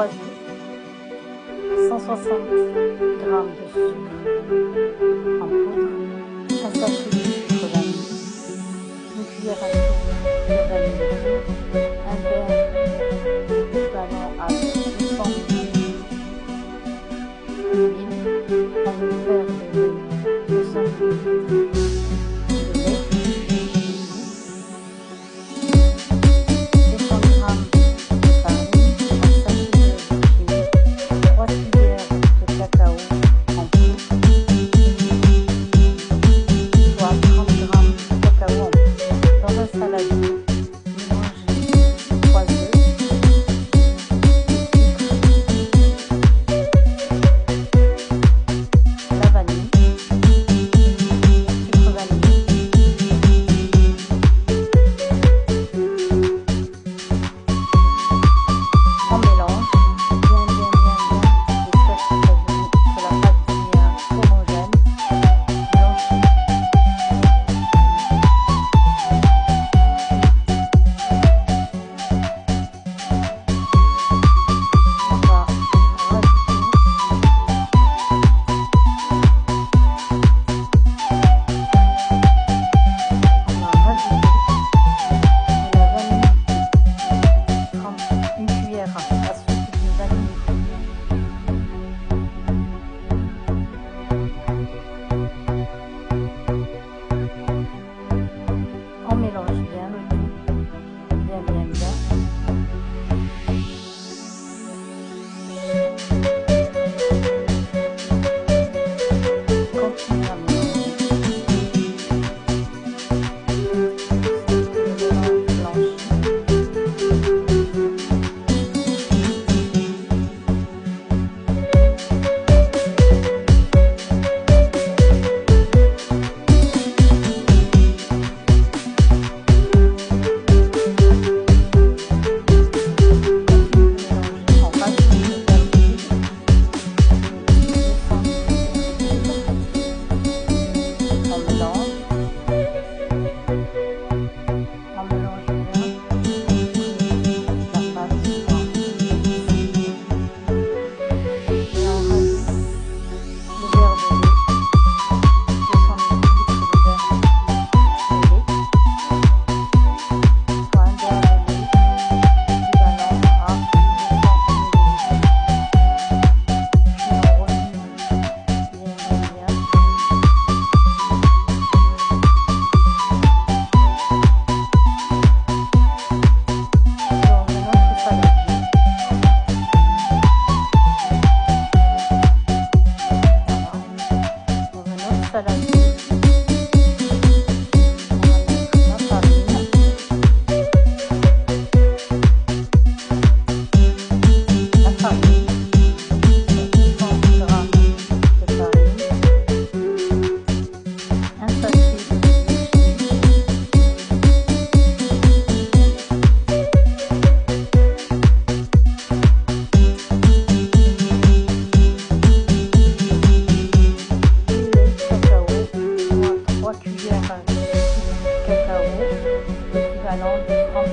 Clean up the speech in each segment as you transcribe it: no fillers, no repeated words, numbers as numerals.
3 œufs, 160 g de sucre en poudre, un sachet de sucre vanille, une cuillère à soupe de vanille pure, un verre équivalent à 200 ml d'huile, un verre de lait, 200 ml de lait, 200 g de farine, un sachet de chimique, 3 cuillères de cacao en poudre, soit 30 g de cacao en poudre. Dans un saladier, mélangez 3 œufs, la vanille, le sucre vanillé, on mélange bien jusqu'à ce que la pâte devienne homogène, blanchie. On va rajouter de la vanille, une cuillère à soupe de vanille. On mélange bien le tout, bien. Continue à mélanger. Le mélange blanchit. On rajoute le verre d'huile, 200 ml d'huile. On mélange bien. La pâte soit lisse. Et on rajoute le verre de lait, 200 ml de verre de lait, soit un verre de lait équivalent à 200 ml. Puis on remue bien. Dans un autre saladier, voilà. Dans un autre saladier, on va mettre la farine, la farine, 200 g de farine, un sachet de chimique, du lait cacao, soit 3 cuillères de cacao, l'équivalent de 30 g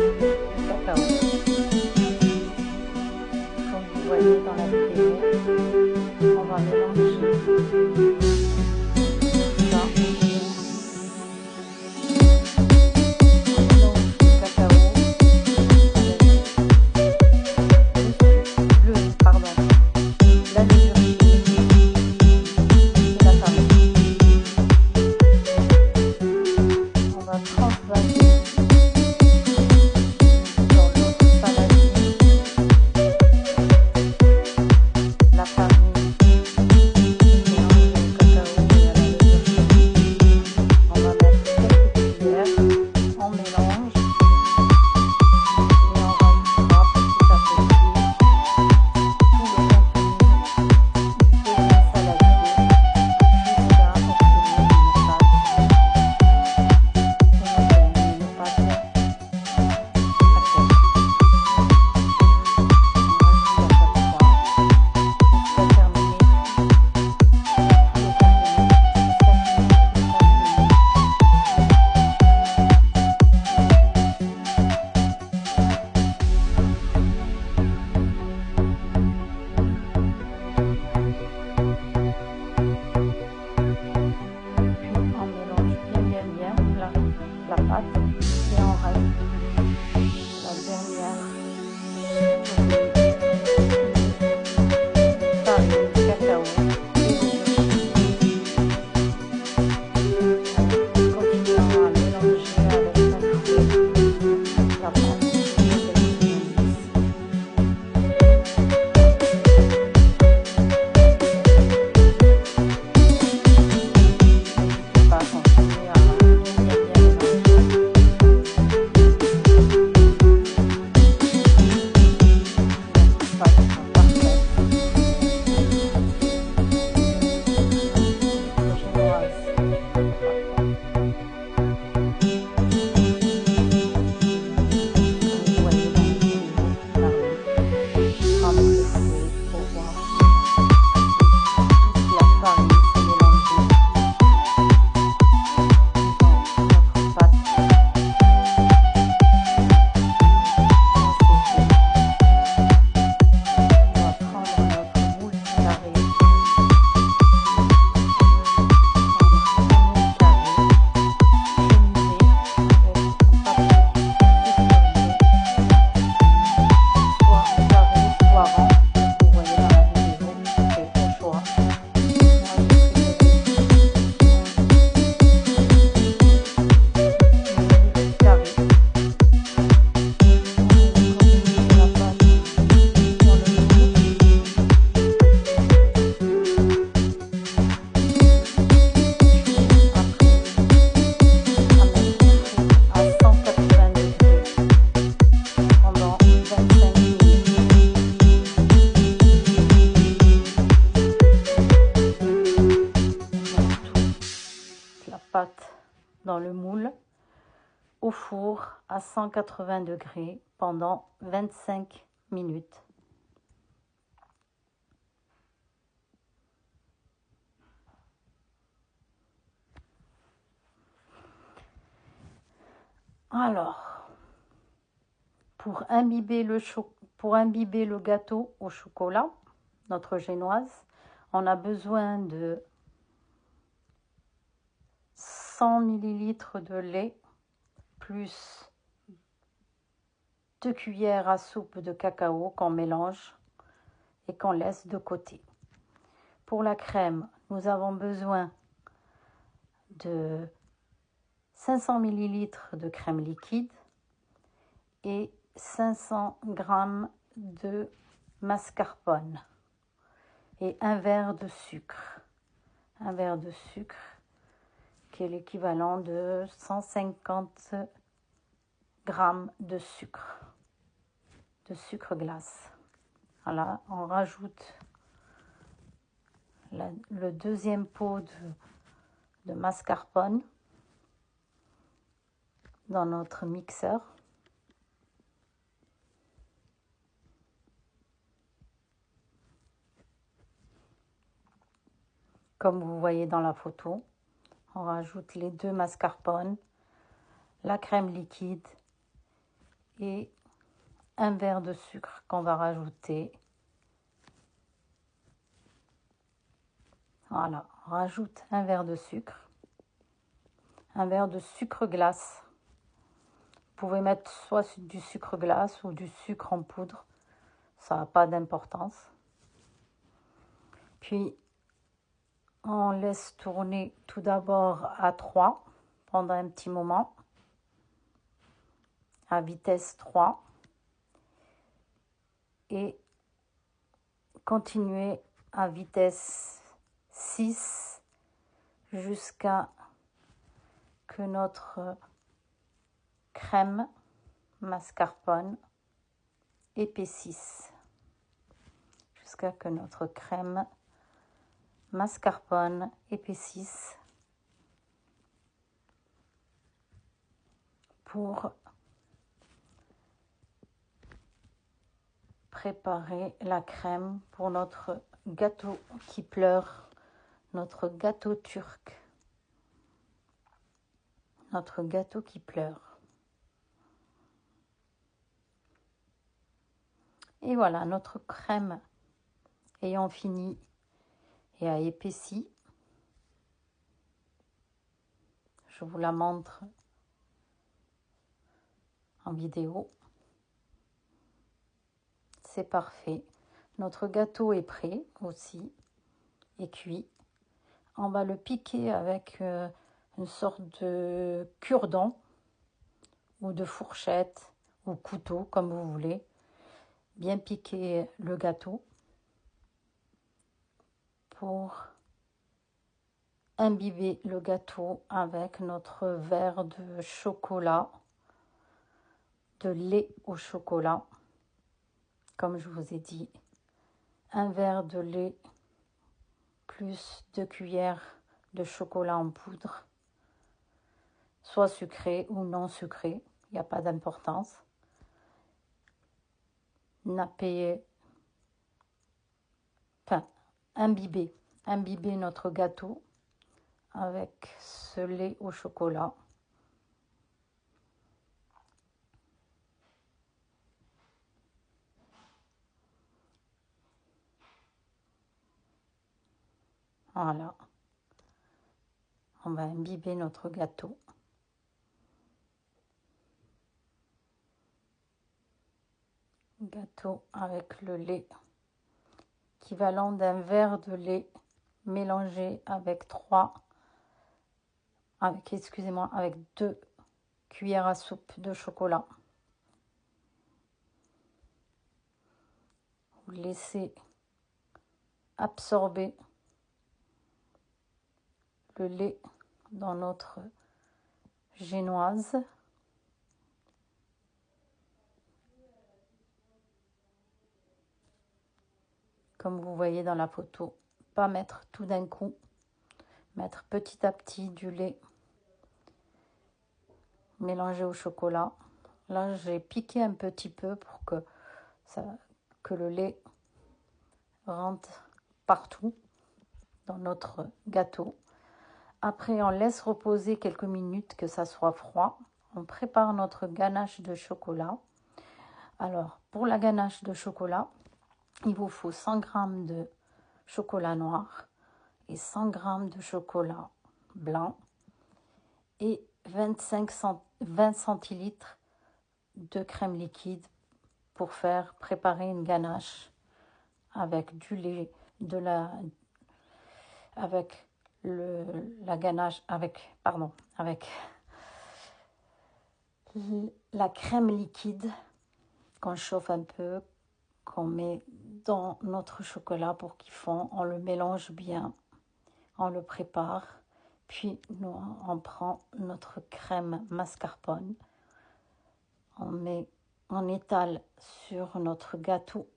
de cacao. Comme vous voyez dans la vidéo, on va mélanger ça. On mélange le cacao avec la levure et la farine. On va transvaser dans l'autre saladier la farine mélangée pâte dans le moule au four à 180 degrés pendant 25 minutes. Alors, pour imbiber le gâteau au chocolat, notre génoise, on a besoin de 100 ml de lait plus 2 cuillères à soupe de cacao qu'on mélange et qu'on laisse de côté. Pour la crème, nous avons besoin de 500 ml de crème liquide et 500 g de mascarpone et un verre de sucre. Un verre de sucre qui est l'équivalent de 150 g de sucre glace. Voilà, on rajoute le deuxième pot de mascarpone dans notre mixeur. Comme vous voyez dans la photo, on rajoute les 2 mascarpone, la crème liquide et un verre de sucre qu'on va rajouter. Voilà, on rajoute un verre de sucre glace. Vous pouvez mettre soit du sucre glace ou du sucre en poudre, ça n'a pas d'importance. Puis, on laisse tourner tout d'abord à 3 pendant un petit moment, à vitesse 3, et continuer à vitesse 6 jusqu'à que notre crème mascarpone épaississe. Jusqu'à que notre crème mascarpone épaississe pour préparer la crème pour notre gâteau qui pleure, notre gâteau turc. Notre gâteau qui pleure. Et voilà, notre crème ayant fini et a épaissi. Je vous la montre en vidéo. C'est parfait. Notre gâteau est prêt aussi, est cuit. On va le piquer avec une sorte de cure-dent ou de fourchette ou couteau, comme vous voulez. Bien piquer le gâteau pour imbiber le gâteau avec notre verre de chocolat, de lait au chocolat. Comme je vous ai dit, un verre de lait plus 2 cuillères de chocolat en poudre, soit sucré ou non sucré, il n'y a pas d'importance. Imbiber notre gâteau avec ce lait au chocolat. Voilà. On va imbiber notre gâteau. Gâteau avec le lait, équivalent d'un verre de lait mélangé avec 2 cuillères à soupe de chocolat. Vous laissez absorber le lait dans notre génoise. Comme vous voyez dans la photo, pas mettre tout d'un coup, mettre petit à petit du lait mélangé au chocolat. Là, j'ai piqué un petit peu pour que le lait rentre partout dans notre gâteau. Après, on laisse reposer quelques minutes que ça soit froid. On prépare notre ganache de chocolat. Alors, pour la ganache de chocolat, il vous faut 100 g de chocolat noir et 100 g de chocolat blanc et 20 centilitres de crème liquide pour préparer une ganache avec du lait, avec la ganache, avec la crème liquide qu'on chauffe un peu, qu'on met dans notre chocolat pour qu'il fond. On le mélange bien, on le prépare, puis on prend notre crème mascarpone, on étale sur notre gâteau,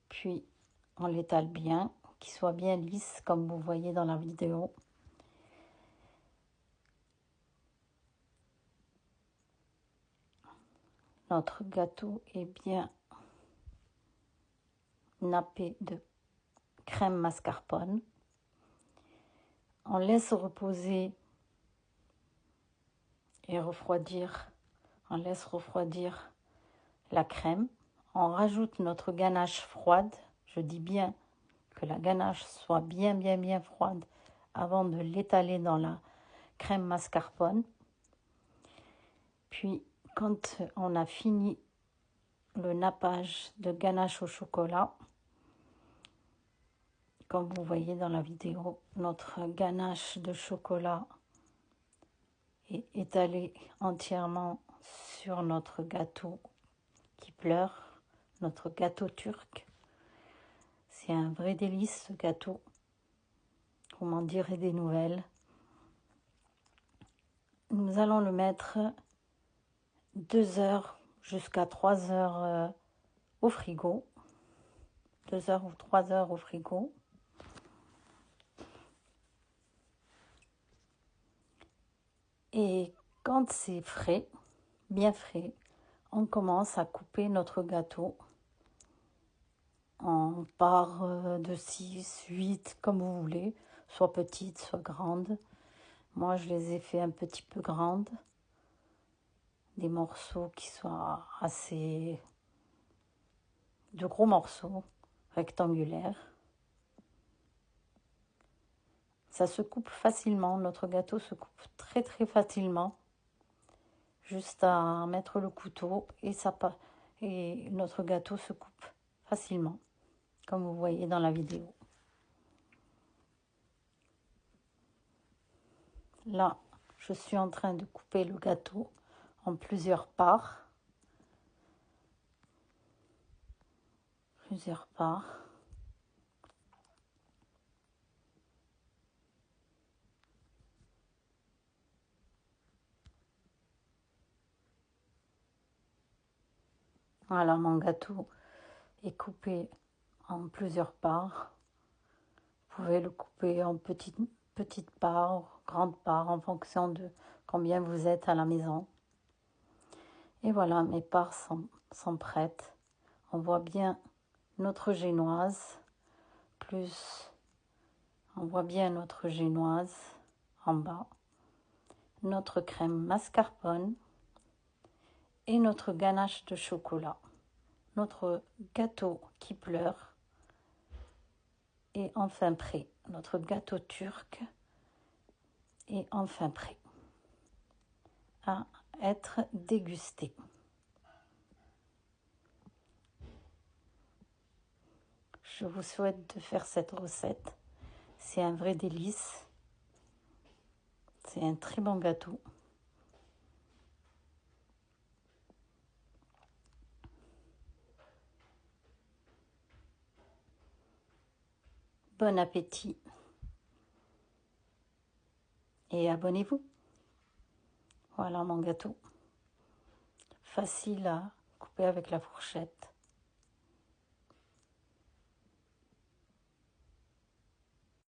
puis on l'étale bien, qu'il soit bien lisse comme vous voyez dans la vidéo. Notre gâteau est bien nappé de crème mascarpone. On laisse reposer et refroidir. On laisse refroidir la crème. On rajoute notre ganache froide. Je dis bien que la ganache soit bien froide avant de l'étaler dans la crème mascarpone. Puis, quand on a fini le nappage de ganache au chocolat, comme vous voyez dans la vidéo, notre ganache de chocolat est étalée entièrement sur notre gâteau qui pleure, notre gâteau turc. C'est un vrai délice ce gâteau. Vous m'en direz des nouvelles. Nous allons le mettre 2 heures jusqu'à 3 heures au frigo. 2 heures ou 3 heures au frigo. Et quand c'est frais, bien frais, on commence à couper notre gâteau en parts de 6, 8, comme vous voulez, soit petites, soit grandes. Moi, je les ai fait un petit peu grandes, des morceaux qui soient de gros morceaux, rectangulaires. Ça se coupe facilement, notre gâteau se coupe très facilement. Juste à mettre le couteau et notre gâteau se coupe facilement, comme vous voyez dans la vidéo. Là, je suis en train de couper le gâteau en plusieurs parts. Voilà, mon gâteau est coupé en plusieurs parts. Vous pouvez le couper en petites parts, grandes parts, en fonction de combien vous êtes à la maison. Et voilà, mes parts sont prêtes. On voit bien notre génoise, on voit bien notre génoise en bas, notre crème mascarpone et notre ganache de chocolat. Notre gâteau qui pleure est enfin prêt. Notre gâteau turc est enfin prêt à être dégusté. Je vous souhaite de faire cette recette. C'est un vrai délice. C'est un très bon gâteau. Bon appétit. Et abonnez-vous. Voilà mon gâteau. Facile à couper avec la fourchette.